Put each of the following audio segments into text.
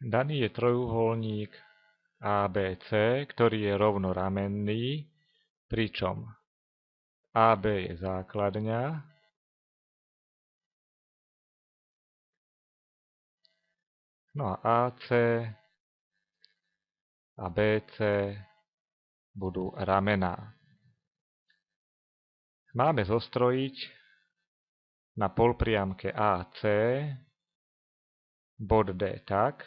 Daný je trojuholník ABC, ktorý je rovnoramenný, pričom AB je základňa no a AC a BC budú ramená. Máme zostrojiť na polpriamke AC bod D tak,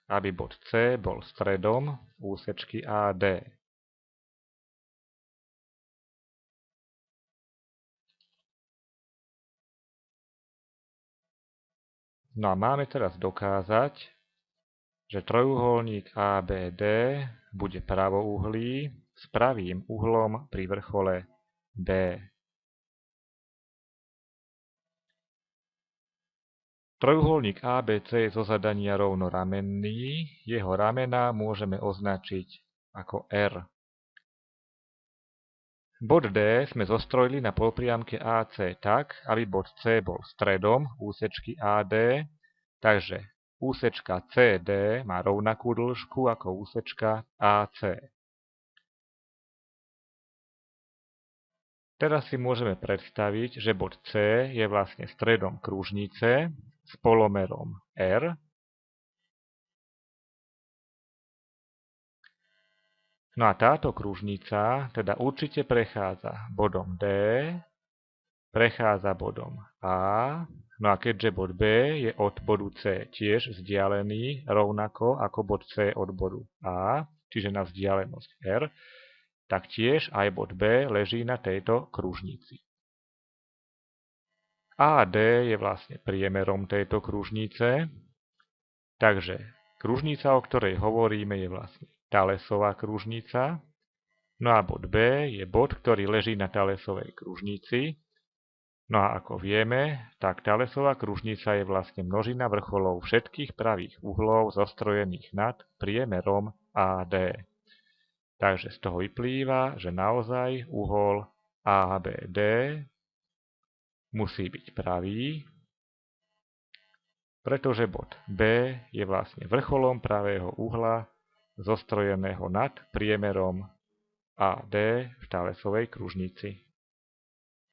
aby bod C bol stredom úsečky AD. No a máme teraz dokázať, že trojuholník ABD bude pravouhlý s pravým uhlom pri vrchole B. Trojuholník ABC je zo zadania rovnoramenný, jeho ramená môžeme označiť ako R. Bod D sme zostrojili na polpriamke AC tak, aby bod C bol stredom úsečky AD, takže úsečka CD má rovnakú dĺžku ako úsečka AC. Teraz si môžeme predstaviť, že bod C je vlastne stredom kružnice s polomerom R. No a táto kružnica teda určite prechádza bodom D, prechádza bodom A, no a keďže bod B je od bodu C tiež vzdialený rovnako ako bod C od bodu A, čiže na vzdialenosť R, tak tiež aj bod B leží na tejto kružnici. AD je vlastne priemerom tejto kružnice, takže kružnica, o ktorej hovoríme, je vlastne Thalesová kružnica, no a bod B je bod, ktorý leží na Thalesovej kružnici. No a ako vieme, tak Thalesová kružnica je vlastne množina vrcholov všetkých pravých uhlov zostrojených nad priemerom AD. Takže z toho vyplýva, že naozaj uhol ABD musí byť pravý, pretože bod B je vlastne vrcholom pravého uhla zostrojeného nad priemerom AD v Thalesovej kružnici.